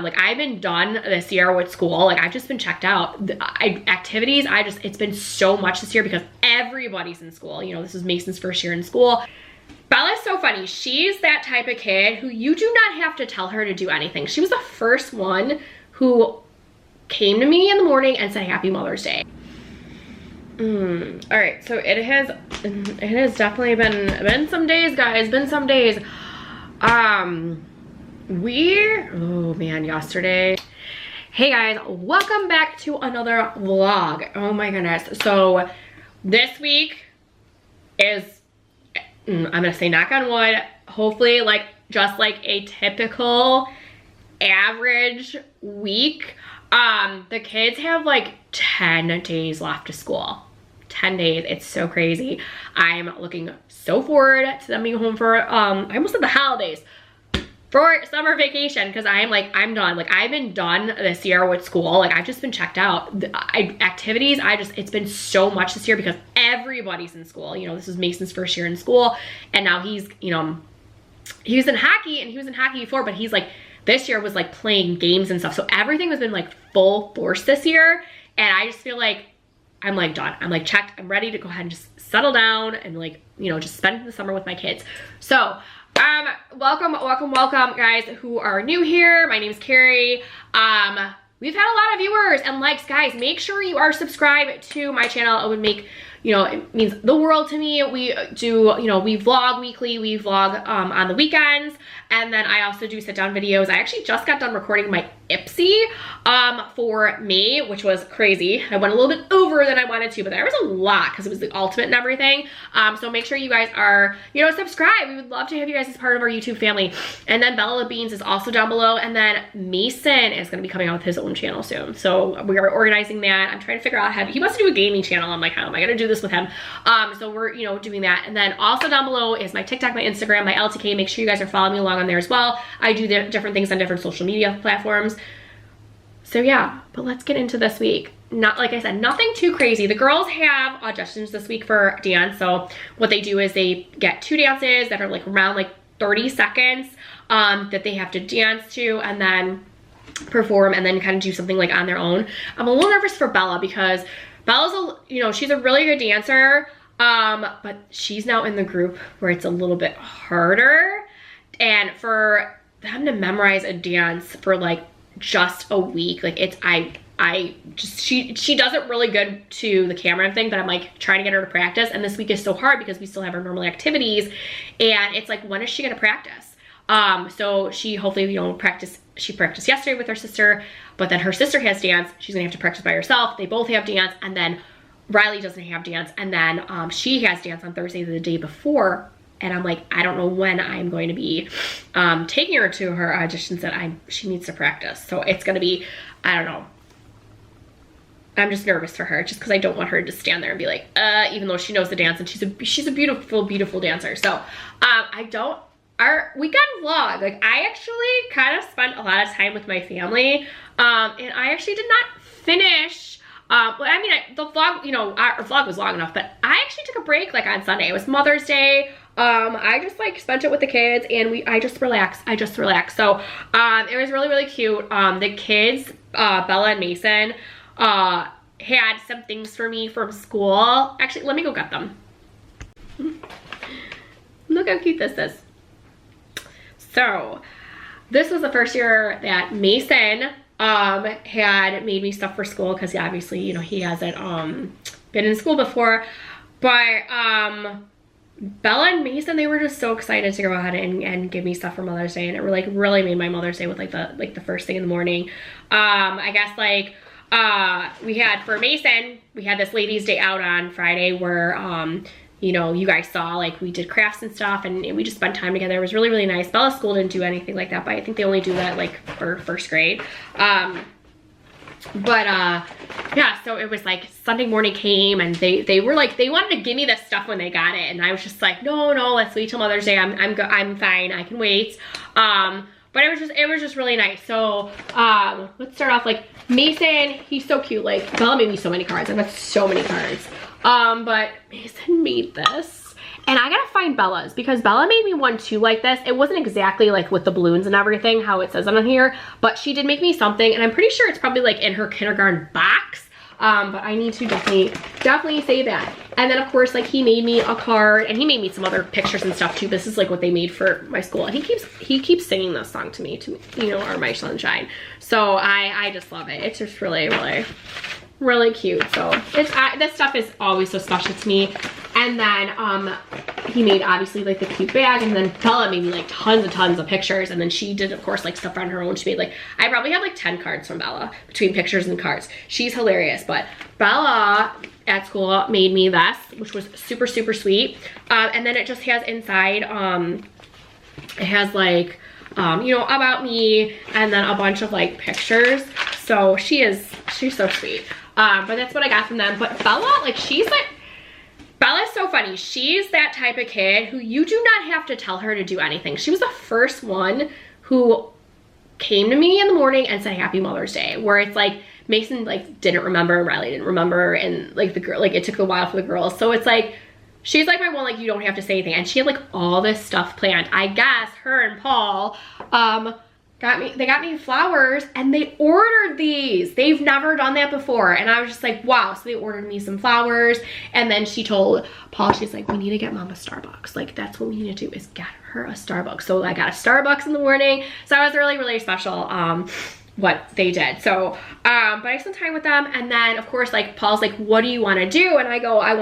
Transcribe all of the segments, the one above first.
Like, I've been done this year with school. Like, I've just been checked out. Activities, it's been so much this year because everybody's in school. You know, this is Mason's first year in school. Bella's so funny. She's that type of kid who you do not have to tell her to do anything. She was the first one who came to me in the morning and said, Happy Mother's Day. All right, so it has definitely been some days, guys, been some days. Oh man, yesterday. Hey guys, welcome back to another vlog. Oh my goodness. So this week is, I'm gonna say knock on wood, hopefully like just like a typical average week. The kids have like 10 days left to school. 10 days. It's so crazy. I'm looking so forward to them being home for I almost said the holidays, for summer vacation, because I'm done. Like, I've been done this year with school. Like, I've just been checked out. Activities, it's been so much this year because everybody's in school. You know, this is Mason's first year in school, and now he's, you know, he was in hockey, and he was in hockey before, but he's like, this year was like playing games and stuff. So everything has been like full force this year, and I just feel like I'm like done. I'm like checked. I'm ready to go ahead and just settle down and like, you know, just spend the summer with my kids. So welcome guys who are new here. My name is Carrie. We've had a lot of viewers and likes. Guys, make sure you are subscribed to my channel. It would make, you know, it means the world to me. We do, you know, we vlog weekly, we vlog on the weekends, and then I also do sit down videos. I actually just got done recording my IPSY for May, which was crazy. I went a little bit over than I wanted to, but there was a lot because it was the ultimate and everything. So make sure you guys are, you know, subscribed. We would love to have you guys as part of our YouTube family. And then Bella Beans is also down below, and then Mason is going to be coming out with his own channel soon. So we are organizing that. I'm trying to figure out how he wants to do a gaming channel. I'm like, how am I going to do this with him? So we're, you know, doing that. And then also down below is my TikTok, my Instagram, my LTK. Make sure you guys are following me along on there as well. I do different things on different social media platforms. So yeah, but let's get into this week. Not, like I said, nothing too crazy. The girls have auditions this week for dance. So what they do is they get 2 dances that are like around like 30 seconds that they have to dance to and then perform and then kind of do something like on their own. I'm a little nervous for Bella because Bella's you know, she's a really good dancer, but she's now in the group where it's a little bit harder. And for them to memorize a dance for like just a week, like it's, she does it really good to the camera and thing, but I'm like trying to get her to practice. And this week is so hard because we still have our normal activities, and it's like, when is she gonna practice? So she hopefully, you know, she practiced yesterday with her sister, but then her sister has dance. She's gonna have to practice by herself. They both have dance, and then Riley doesn't have dance, and then she has dance on Thursday, the day before. And I'm like, I don't know when I'm going to be taking her to her auditions that she needs to practice. So it's gonna be, I don't know. I'm just nervous for her just because I don't want her to stand there and be like, even though she knows the dance and she's a beautiful, beautiful dancer. So our weekend vlog, like I actually kind of spent a lot of time with my family, and I actually did not finish. Well, I mean, the vlog, you know, our vlog was long enough, but I actually took a break like on Sunday. It was Mother's Day. I just like spent it with the kids, and I just relaxed. So it was really, really cute. The kids, Bella and Mason, had some things for me from school. Actually, let me go get them. Look how cute this is. So this was the first year that Mason had made me stuff for school, because obviously, you know, he hasn't been in school before. But Bella and Mason, they were just so excited to go ahead and give me stuff for Mother's Day, and it really made my Mother's Day with like the first thing in the morning. I guess like we had, for Mason, we had this ladies' day out on Friday where you know, you guys saw, like, we did crafts and stuff, and we just spent time together. It was really, really nice. Bella's school didn't do anything like that, but I think they only do that, like, for first grade. Yeah, so it was, like, Sunday morning came, and they were, like, they wanted to give me this stuff when they got it, and I was just like, no, let's wait till Mother's Day. I'm fine. I can wait. But it was just really nice. So, let's start off, like, Mason, he's so cute. Like, Bella made me so many cards. I've got so many cards. But Mason made this, And I gotta find Bella's because Bella made me one too like this. It wasn't exactly like with the balloons and everything, how it says on here, but she did make me something, and I'm pretty sure it's probably like in her kindergarten box. But I need to definitely say that. And then of course, like he made me a card, and he made me some other pictures and stuff too. This is like what they made for my school. And he keeps singing this song to me, you know, Are My Sunshine. So I just love it. It's just really, really, really cute. So this stuff is always so special to me. And then he made obviously like the cute bag, and then Bella made me like tons of pictures, and then she did of course like stuff on her own. She made like, I probably have like 10 cards from Bella between pictures and cards. She's hilarious. But Bella at school made me this, which was super sweet. And then it just has inside it has like you know, about me, and then a bunch of like pictures. So she's so sweet. But that's what I got from them. But Bella, like Bella's so funny. She's that type of kid who you do not have to tell her to do anything. She was the first one who came to me in the morning and said Happy Mother's Day, where it's like Mason like didn't remember, and Riley didn't remember, and like the girl, like it took a while for the girls. So it's like, she's like my one, like you don't have to say anything. And she had like all this stuff planned. I guess her and Paul they got me flowers, and they ordered these. They've never done that before. And I was just like, wow. So they ordered me some flowers, and then she told Paul, she's like, we need to get Mom a Starbucks. Like that's what we need to do, is get her a Starbucks. So I got a Starbucks in the morning. So that was really special what they did. So but I spent time with them, and then of course like Paul's like, what do you want to do? And I go, I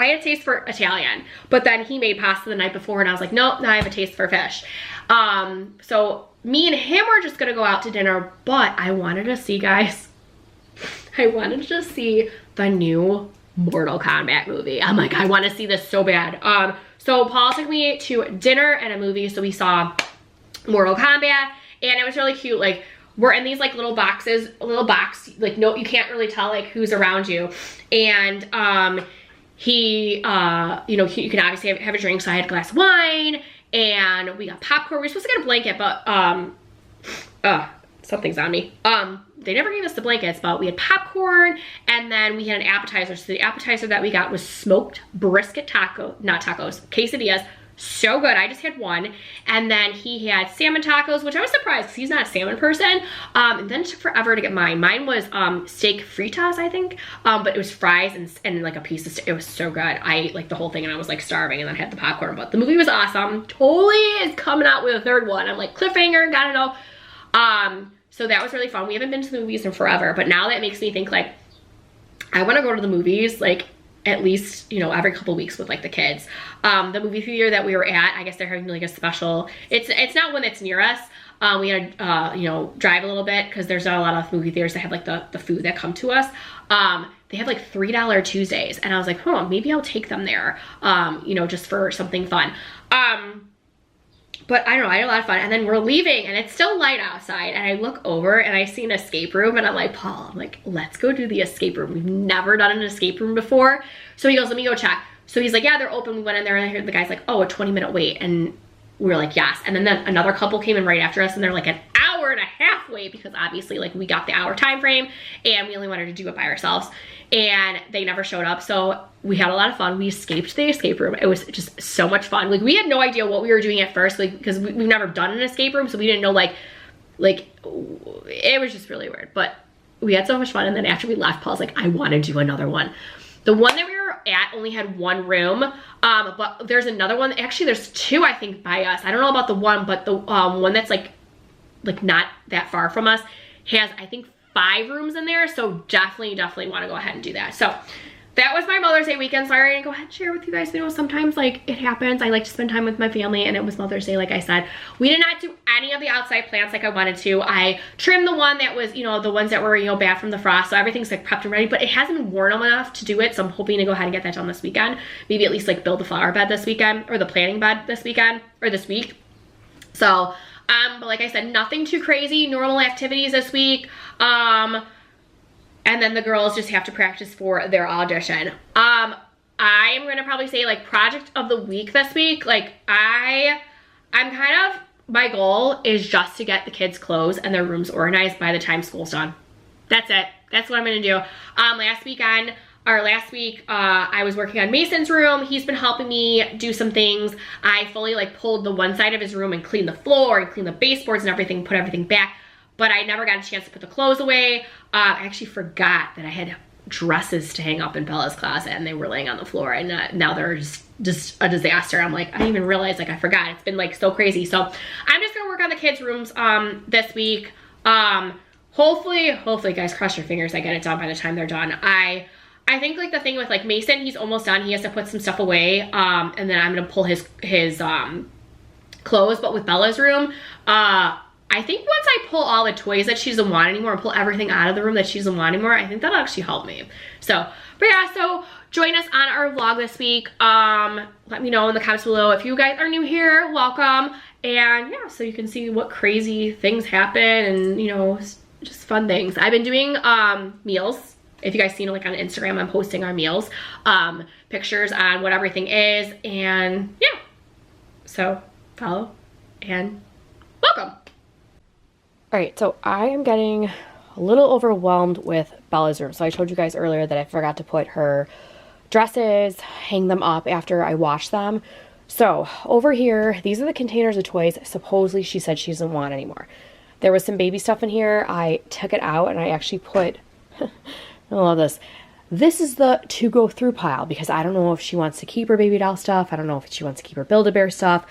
had a taste for Italian, but then he made pasta the night before, and I was like, nope, now I have a taste for fish. So me and him were just gonna go out to dinner, but I wanted to see, guys, I wanted to see the new Mortal Kombat movie. I'm like, I want to see this so bad. So Paul took me to dinner and a movie, so we saw Mortal Kombat, and it was really cute. Like we're in these like little boxes, like no, you can't really tell like who's around you. And you know, you can obviously have a drink, so I had a glass of wine, and we got popcorn. We were supposed to get a blanket, but something's on me. They never gave us the blankets, but we had popcorn, and then we had an appetizer. So the appetizer that we got was smoked brisket quesadillas. So good. I just had one. And then he had salmon tacos, which I was surprised because he's not a salmon person. And then it took forever to get mine. Mine was steak fritas, I think. But it was fries and like a piece of steak. It was so good. I liked the whole thing, and I was like starving, and then I had the popcorn. But the movie was awesome. Totally is coming out with a third one. I'm like, cliffhanger, gotta know. So that was really fun. We haven't been to the movies in forever, but now that makes me think like, I want to go to the movies like at least, you know, every couple weeks with like the kids. The movie theater that we were at, I guess they're having like a special, it's not one that's near us. We had to, you know, drive a little bit because there's not a lot of movie theaters that have like the food that come to us. They have like $3 Tuesdays, and I was like, maybe I'll take them there, you know, just for something fun. But I don't know, I had a lot of fun. And then we're leaving, and it's still light outside, and I look over and I see an escape room, and I'm like, Paul, I'm like, let's go do the escape room. We've never done an escape room before. So he goes, let me go check. So he's like, yeah, they're open. We went in there, and I heard the guy's like, oh, a 20-minute wait. And we were like, yes. And then another couple came in right after us, and they're like an hour and a half wait, because obviously like we got the hour time frame, and we only wanted to do it by ourselves, and they never showed up. So we had a lot of fun. We escaped the escape room. It was just so much fun. Like we had no idea what we were doing at first, like because we've never done an escape room, so we didn't know like it was just really weird. But we had so much fun. And then after we left, Paul's like, I want to do another one. The one that we were at only had one room, but there's another one. Actually, there's two, I think, by us. I don't know about the one, but the one that's like not that far from us has, I think, 5 rooms in there. So definitely want to go ahead and do that. So that was my Mother's Day weekend. Sorry I didn't go ahead and share with you guys. You know, sometimes like it happens. I like to spend time with my family, and it was Mother's Day, like I said. We did not do any of the outside plants like I wanted to. I trimmed the one that was, you know, the ones that were, you know, bad from the frost. So everything's like prepped and ready, but it hasn't been warm enough to do it. So I'm hoping to go ahead and get that done this weekend. Maybe at least like build the flower bed this weekend, or the planting bed this weekend, or this week. So, but like I said, nothing too crazy. Normal activities this week. And then the girls just have to practice for their audition. I am gonna probably say like project of the week this week. Like I'm kind of, my goal is just to get the kids' clothes and their rooms organized by the time school's done. That's it. That's what I'm gonna do. Last weekend, last week, I was working on Mason's room. He's been helping me do some things. I fully like pulled the one side of his room and cleaned the floor and cleaned the baseboards and everything, put everything back, but I never got a chance to put the clothes away. I actually forgot that I had dresses to hang up in Bella's closet and they were laying on the floor, and now they're just a disaster. I'm like, I didn't even realize, like, I forgot. It's been like so crazy. So I'm just gonna work on the kids' rooms this week. Hopefully guys, cross your fingers, I get it done by the time they're done. I think like the thing with like Mason, he's almost done. He has to put some stuff away, and then I'm gonna pull his clothes. But with Bella's room, I think once I pull all the toys that she doesn't want anymore and pull everything out of the room that she doesn't want anymore, I think that'll actually help me. So, but yeah, so join us on our vlog this week. Let me know in the comments below if you guys are new here, welcome. And yeah, so you can see what crazy things happen and, you know, just fun things. I've been doing meals. If you guys seen it like on Instagram, I'm posting our meals, pictures on what everything is, and yeah. So follow and welcome. All right, so I am getting a little overwhelmed with Bella's room. So I told you guys earlier that I forgot to put her dresses, hang them up after I wash them. So over here, these are the containers of toys supposedly she said she doesn't want anymore. There was some baby stuff in here. I took it out and I actually put, I love this. This is the to go through pile because I don't know if she wants to keep her baby doll stuff. I don't know if she wants to keep her Build-A-Bear stuff.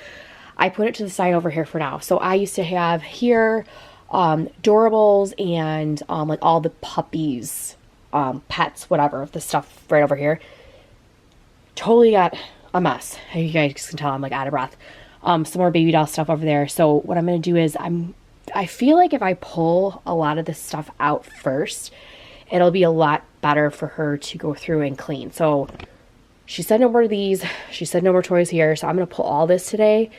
I put it to the side over here for now. So I used to have here Doorables and like all the puppies, pets, whatever, the stuff right over here. Totally got a mess. You guys can tell I'm like out of breath. Some more baby doll stuff over there. So what I'm going to do is I feel like if I pull a lot of this stuff out first, it'll be a lot better for her to go through and clean. So she said no more of these. She said no more toys here. So I'm going to pull all this today.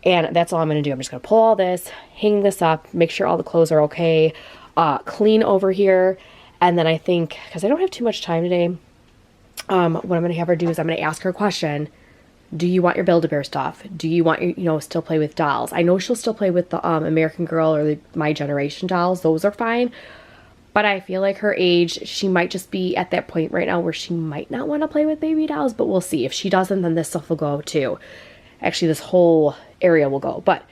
And that's all I'm going to do. I'm just going to pull all this, hang this up, make sure all the clothes are okay, clean over here. And then I think, because I don't have too much time today, what I'm going to have her do is I'm going to ask her a question. Do you want your Build-A-Bear stuff? Do you want your, you know, still play with dolls? I know she'll still play with the American Girl or the My Generation dolls. Those are fine. But I feel like her age, she might just be at that point right now where she might not want to play with baby dolls, but we'll see. If she doesn't, then this stuff will go too. Actually, this whole area will go. But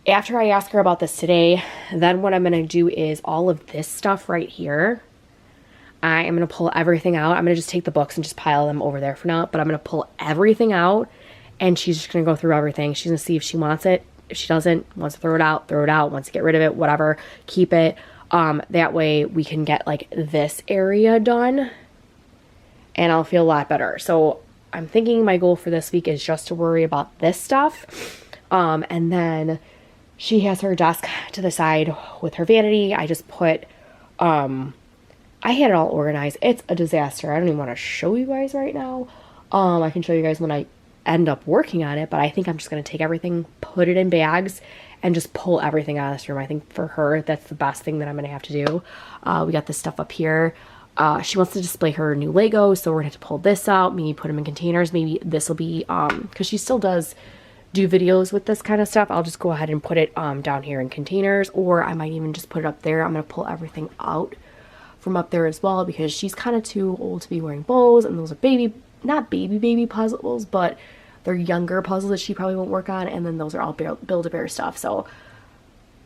after I ask her about this today, then what I'm going to do is all of this stuff right here, I am going to pull everything out. I'm going to just take the books and just pile them over there for now. But I'm going to pull everything out, and she's just going to go through everything. She's going to see if she wants it. If she doesn't, wants to throw it out, wants to get rid of it, whatever, keep it. That way we can get like this area done, and I'll feel a lot better. So I'm thinking my goal for this week is just to worry about this stuff. And then she has her desk to the side with her vanity. I just put, I had it all organized. It's a disaster. I don't even want to show you guys right now. I can show you guys when I end up working on it, but I think I'm just going to take everything, put it in bags, and just pull everything out of this room. I think for her, that's the best thing that I'm going to have to do. We got this stuff up here. She wants to display her new Legos, so we're gonna have to pull this out, maybe put them in containers. Maybe this will be, because she still does do videos with this kind of stuff. I'll just go ahead and put it down here in containers, or I might even just put it up there. I'm gonna pull everything out from up there as well because she's kind of too old to be wearing bows, and those are not baby puzzles, but they're younger puzzles that she probably won't work on, and then those are all Build-A-Bear stuff. So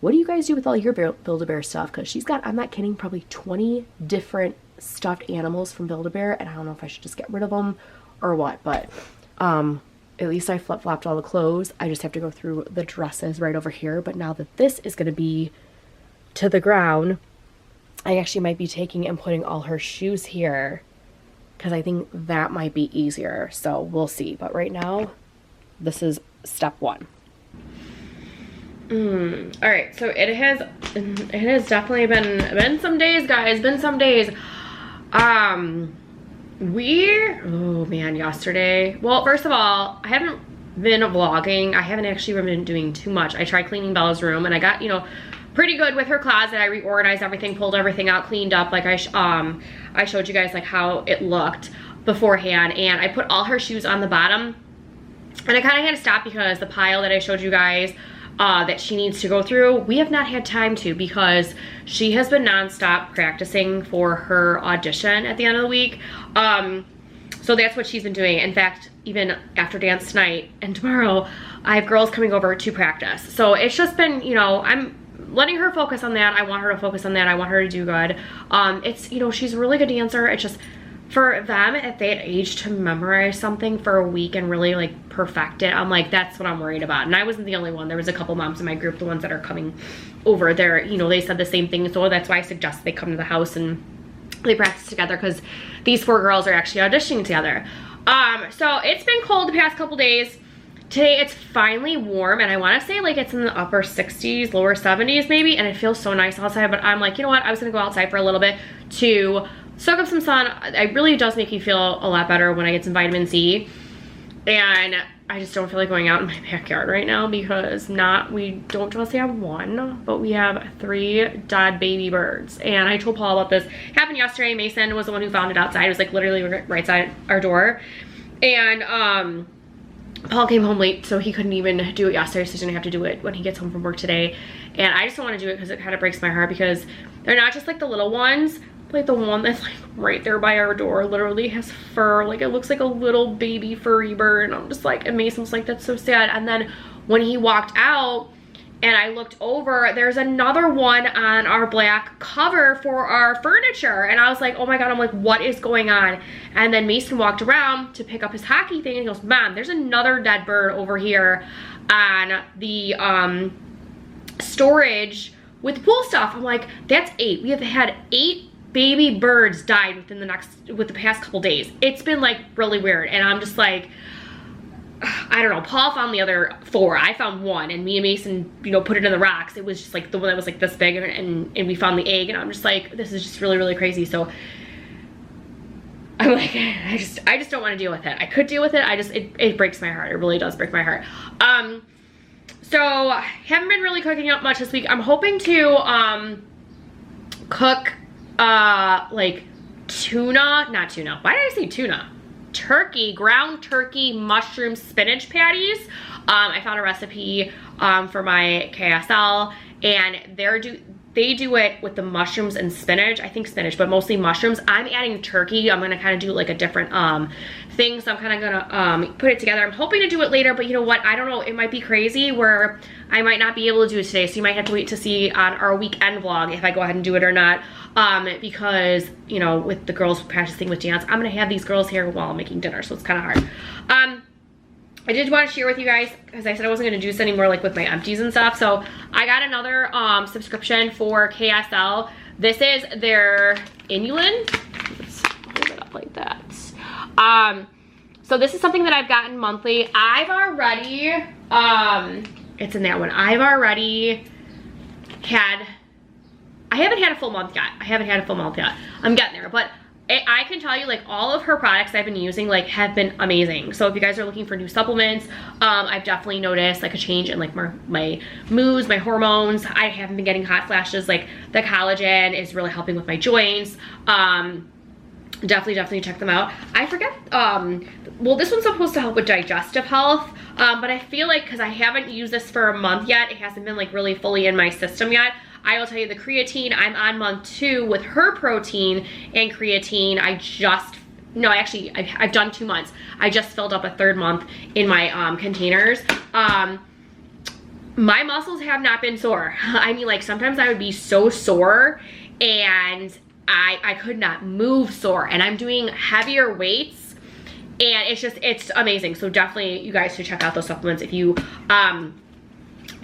what do you guys do with all your Build-A-Bear stuff? Because she's got, I'm not kidding, probably 20 different stuffed animals from Build-A-Bear, and I don't know if I should just get rid of them or what, but at least I flip-flopped all the clothes. I just have to go through the dresses right over here. But now that this is going to be to the ground, I actually might be taking and putting all her shoes here because I think that might be easier. So we'll see. But right now, this is step one. All right, so it has definitely been some days, guys. Been some days. Oh man, yesterday. Well, first of all, I haven't been vlogging. I haven't actually been doing too much. I tried cleaning Bella's room, and I got, you know, pretty good with her closet. I reorganized everything, pulled everything out, cleaned up. Like I showed you guys like how it looked beforehand, and I put all her shoes on the bottom. And I kind of had to stop because the pile that I showed you guys, that she needs to go through. We have not had time to, because she has been nonstop practicing for her audition at the end of the week. So that's what she's been doing. In fact, even after dance tonight and tomorrow, I have girls coming over to practice. So it's just been, you know, I'm letting her focus on that. I want her to focus on that. I want her to do good. It's, you know, she's a really good dancer. It's just for them at that age to memorize something for a week and really like perfect it. I'm like, that's what I'm worried about. And I wasn't the only one. There was a couple moms in my group, the ones that are coming over there, you know, they said the same thing. So that's why I suggest they come to the house and they practice together, because these 4 girls are actually auditioning together. So it's been cold the past couple days. Today it's finally warm, and I want to say like it's in the upper 60s, lower 70s maybe, and it feels so nice outside. But I'm like, you know what, I was gonna go outside for a little bit to soak up some sun. It really does make you feel a lot better when I get some vitamin C, and I just don't feel like going out in my backyard right now, because we don't just have 1, but we have 3 dead baby birds. And I told Paul about this. It happened yesterday. Mason was the one who found it outside. It was like literally right outside our door. And Paul came home late, so he couldn't even do it yesterday, so he's gonna have to do it when he gets home from work today. And I just don't want to do it because it kind of breaks my heart, because they're not just like the little ones, like the one that's like right there by our door literally has fur, like it looks like a little baby furry bird. And I'm just like, and Mason was like, that's so sad. And then when he walked out and I looked over, there's another one on our black cover for our furniture, and I was like, oh my god, I'm like, what is going on? And then Mason walked around to pick up his hockey thing and he goes, Mom, there's another dead bird over here on the storage with the pool stuff. I'm like, that's 8. We have had 8 baby birds died within the past couple days. It's been like really weird, and I'm just like, I don't know. Paul found the other 4. I found 1, and me and Mason, you know, put it in the rocks. It was just like the one that was like this big, and we found the egg, and I'm just like, this is just really, really crazy. So I'm like, I just don't want to deal with it. I could deal with it. It breaks my heart. It really does break my heart. So haven't been really cooking up much this week. I'm hoping to cook like not tuna. Why did I say tuna? Turkey, ground turkey, mushroom, spinach patties. I found a recipe for my KSL, and they do it with the mushrooms and spinach. I think spinach, but mostly mushrooms. I'm adding turkey. I'm gonna kind of do like a different thing, so I'm kind of gonna put it together. I'm hoping to do it later, but you know what? I don't know. It might be crazy where I might not be able to do it today, so you might have to wait to see on our weekend vlog if I go ahead and do it or not. Because, you know, with the girls practicing with dance, I'm gonna have these girls here while I'm making dinner, so it's kind of hard. I did want to share with you guys, because I said I wasn't going to do this anymore, like with my empties and stuff. So I got another subscription for KSL. This is their Inulin. Let's hold it up like that. So this is something that I've gotten monthly. I've already, it's in that one. I've already had, I haven't had a full month yet. I'm getting there, but I can tell you, like, all of her products I've been using, like, have been amazing. So if you guys are looking for new supplements, I've definitely noticed, like, a change in, like, my moods, my hormones. I haven't been getting hot flashes. Like, the collagen is really helping with my joints. Definitely check them out. I forget, well, this one's supposed to help with digestive health, but I feel like, because I haven't used this for a month yet, it hasn't been, like, really fully in my system yet. I will tell you, the creatine, I'm on month 2 with her protein and creatine. I've done 2 months. I just filled up a 3rd month in my containers. My muscles have not been sore. I mean, like, sometimes I would be so sore and I could not move sore, and I'm doing heavier weights, and it's amazing. So definitely you guys should check out those supplements if you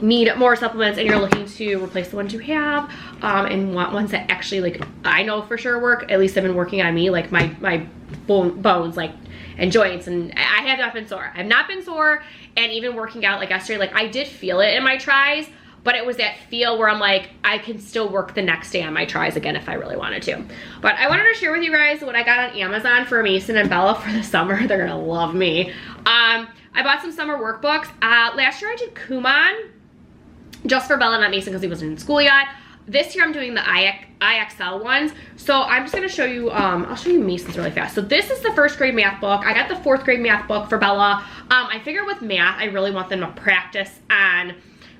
need more supplements and you're looking to replace the ones you have, and want ones that actually, like, I know for sure work. At least they've been working on me, like my bones, like, and joints, and I have not been sore. I've not been sore, and even working out, like yesterday, like, I did feel it in my tries, but it was that feel where I'm like, I can still work the next day on my tries again if I really wanted to. But I wanted to share with you guys what I got on Amazon for Mason and Bella for the summer. They're gonna love me. I bought some summer workbooks. Last year I did Kumon, just for Bella, not Mason, because he wasn't in school yet. This year I'm doing the IXL ones. So I'm just gonna show you, I'll show you Mason's really fast. So this is the 1st grade math book. I got the 4th grade math book for Bella. I figured with math, I really want them to practice on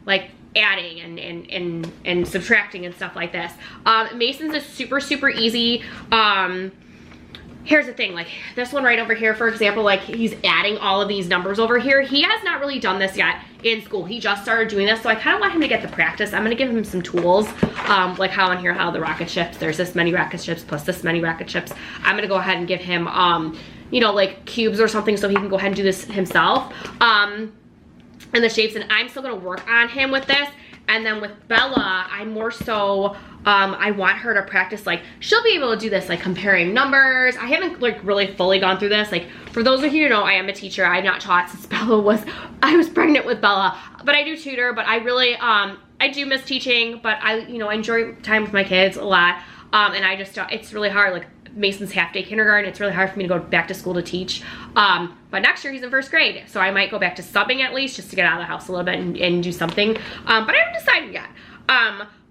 like adding and subtracting and stuff like this. Mason's is super, super easy. Here's the thing, like this one right over here, for example, like he's adding all of these numbers over here. He has not really done this yet in school. He just started doing this, so I kind of want him to get the practice. I'm gonna give him some tools, like how in here, how the rocket ships, there's this many rocket ships plus this many rocket ships. I'm gonna go ahead and give him, you know, like cubes or something so he can go ahead and do this himself. And the shapes, and I'm still gonna work on him with this. And then with Bella, I'm more so, I want her to practice, like, she'll be able to do this, like, comparing numbers. I haven't, like, really fully gone through this. Like, for those of you who know, I am a teacher. I've not taught since I was pregnant with Bella. But I do tutor, but I really, I do miss teaching, but I, you know, I enjoy time with my kids a lot. And I just, it's really hard, like, Mason's half-day kindergarten. It's really hard for me to go back to school to teach. But next year he's in 1st grade, so I might go back to subbing at least just to get out of the house a little bit and do something. But I haven't decided yet.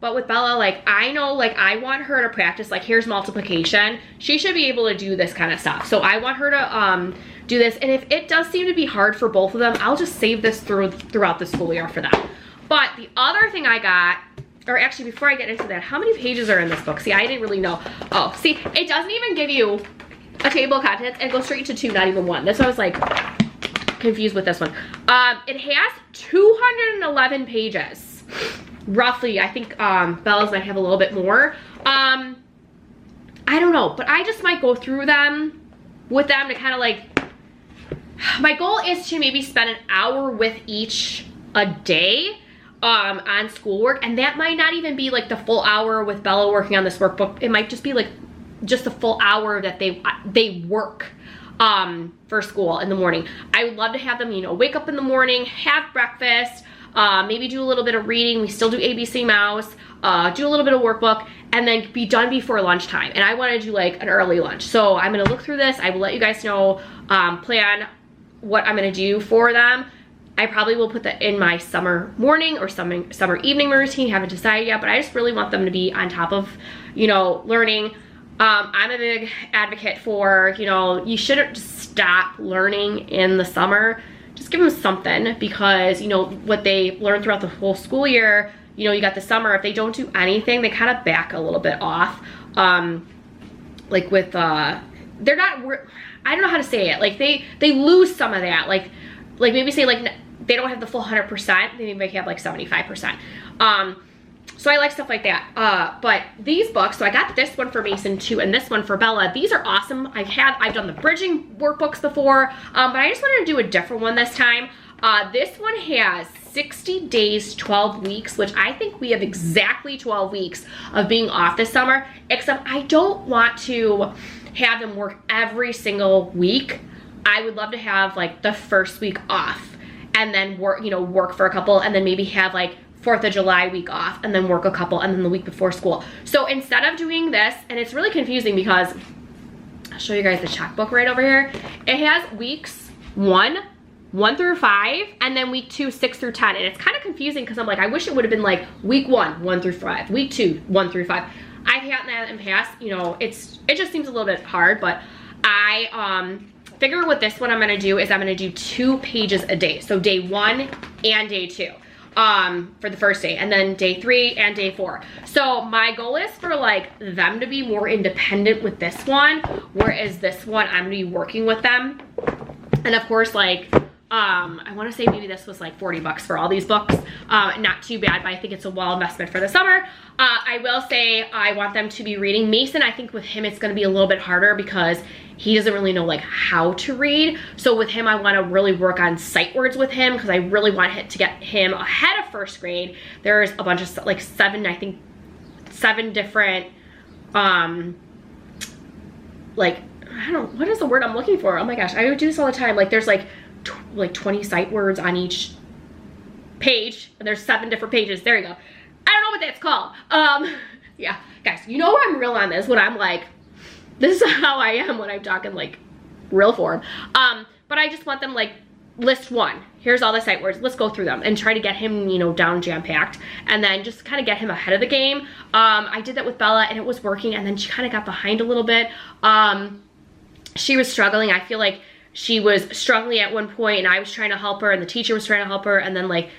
But with Bella, like I know, like I want her to practice, like here's multiplication. She should be able to do this kind of stuff. So I want her to do this. And if it does seem to be hard for both of them, I'll just save this throughout the school year for them. But the other thing I got, or actually before I get into that, how many pages are in this book? See, I didn't really know. Oh, see, it doesn't even give you a table of contents. It goes straight to 2, not even 1. That's why I was like confused with this one. It has 211 pages, roughly. I think Bella's might have a little bit more. I don't know, but I just might go through them with them to kind of like, my goal is to maybe spend an hour with each a day on schoolwork, and that might not even be like the full hour with Bella working on this workbook. It might just be like just a full hour that they work for school in the morning. I would love to have them, you know, wake up in the morning, have breakfast, maybe do a little bit of reading. We still do ABC Mouse, do a little bit of workbook, and then be done before lunchtime. And I want to do like an early lunch. So I'm going to look through this. I will let you guys know, plan what I'm going to do for them. I probably will put that in my summer morning or summer evening routine. Haven't decided yet, but I just really want them to be on top of, you know, learning. I'm a big advocate for, you know, you shouldn't just stop learning in the summer. Just give them something, because, you know, what they learn throughout the whole school year, you know, you got the summer. If they don't do anything, they kind of back a little bit off. Like with, they're not, I don't know how to say it. Like they lose some of that. Like maybe say like they don't have the full 100%, they maybe have like 75%. So I like stuff like that. But these books, so I got this one for Mason too, and this one for Bella. These are awesome. I've done the bridging workbooks before, but I just wanted to do a different one this time. This one has 60 days, 12 weeks, which I think we have exactly 12 weeks of being off this summer, except I don't want to have them work every single week. I would love to have like the first week off and then work, you know, work for a couple, and then maybe have like 4th of July week off and then work a couple, and then the week before school. So instead of doing this, and it's really confusing because I'll show you guys the checkbook right over here. It has weeks 1 through 5, and then week 2, 6 through 10. And it's kind of confusing because I'm like, I wish it would have been like week 1 through 5, week 2, 1 through 5. I've had that in the past, you know, it just seems a little bit hard, but I figure with this one I'm gonna do is I'm gonna do 2 pages a day. So day 1 and day 2 for the first day, and then day 3 and day 4. So my goal is for like them to be more independent with this one, whereas this one I'm gonna be working with them. And of course, like I want to say maybe this was like 40 bucks for all these books. Not too bad, but I think it's a well investment for the summer. I will say I want them to be reading. Mason, I think with him it's going to be a little bit harder because he doesn't really know like how to read. So with him, I want to really work on sight words with him, because I really want to get him ahead of 1st grade. There's a bunch of like 7 different like, I don't know, what is the word I'm looking for? Oh my gosh, I do this all the time. Like there's like 20 sight words on each page, and there's 7 different pages. There you go. I don't know what that's called. Yeah, guys, you know I'm real on this when I'm like, this is how I am when I'm talking like real form. But I just want them like, list 1. Here's all the sight words. Let's go through them and try to get him, you know, down jam-packed, and then just kind of get him ahead of the game. I did that with Bella and it was working, and then she kind of got behind a little bit. She was struggling. I feel like she was struggling at one point, and I was trying to help her, and the teacher was trying to help her, and then like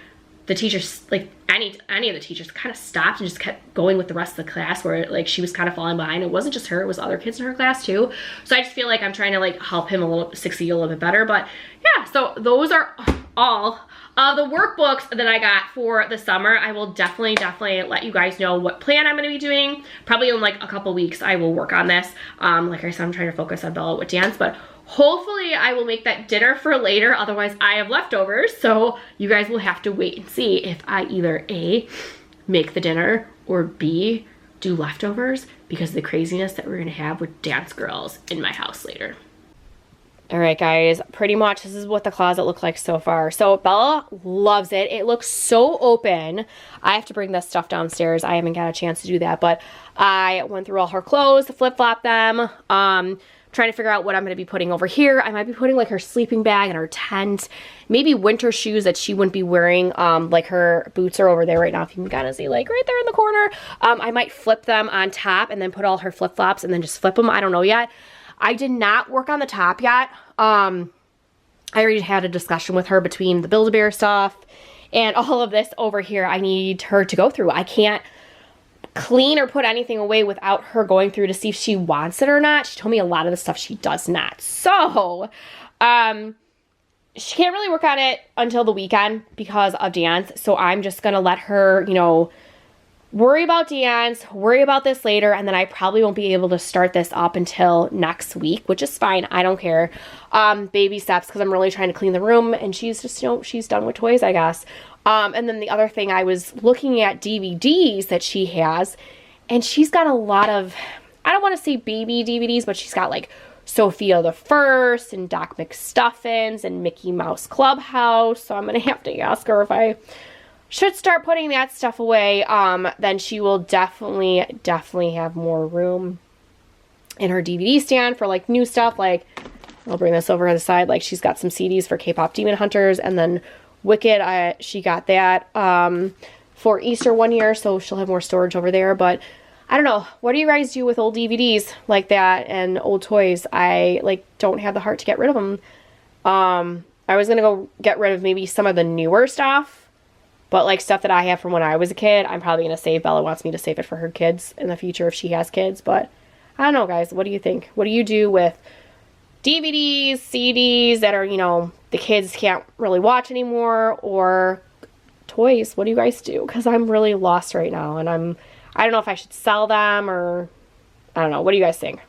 the teachers, like any of the teachers kind of stopped and just kept going with the rest of the class, where like she was kind of falling behind. It wasn't just her, it was other kids in her class too. So I just feel like I'm trying to like help him succeed a little bit better. But yeah, so those are all of the workbooks that I got for the summer. I will definitely let you guys know what plan I'm going to be doing. Probably in like a couple weeks I will work on this. Like I said, I'm trying to focus on Bella with dance, but hopefully I will make that dinner for later. Otherwise I have leftovers, so you guys will have to wait and see if I either A, make the dinner, or B, do leftovers, because of the craziness that we're gonna have with dance girls in my house later. All right, guys, pretty much this is what the closet looks like so far. So Bella loves it. It looks so open. I have to bring this stuff downstairs. I haven't got a chance to do that, but I went through all her clothes, flip-flop them, trying to figure out what I'm going to be putting over here. I might be putting like her sleeping bag and her tent, maybe winter shoes that she wouldn't be wearing. Like her boots are over there right now, if you can kind of see, like right there in the corner. I might flip them on top and then put all her flip-flops and then just flip them. I don't know yet. I did not work on the top yet. I already had a discussion with her between the Build-A-Bear stuff and all of this over here. I need her to go through. I can't clean or put anything away without her going through to see if she wants it or not. She told me a lot of the stuff she does not. So, she can't really work on it until the weekend because of dance. So I'm just going to let her, you know, worry about dance, worry about this later, and then I probably won't be able to start this up until next week, which is fine. I don't care. Baby steps, because I'm really trying to clean the room, and she's just, you know, she's done with toys, I guess. And then the other thing, I was looking at DVDs that she has, and she's got a lot of, I don't want to say baby DVDs, but she's got like Sophia the First and Doc McStuffins and Mickey Mouse Clubhouse. So I'm going to have to ask her if I should start putting that stuff away. Then she will definitely have more room in her DVD stand for like new stuff. Like, I'll bring this over to the side. Like, she's got some CDs for K-pop Demon Hunters, and then Wicked, she got that for Easter one year, so she'll have more storage over there. But I don't know, what do you guys do with old DVDs like that and old toys? I like don't have the heart to get rid of them. I was gonna go get rid of maybe some of the newer stuff, but like stuff that I have from when I was a kid, I'm probably gonna save. Bella wants me to save it for her kids in the future if she has kids. But I don't know, guys, what do you think? What do you do with DVDs, CDs that are, you know, the kids can't really watch anymore, or toys? What do you guys do? Because I'm really lost right now, and I don't know if I should sell them, or I don't know. What do you guys think?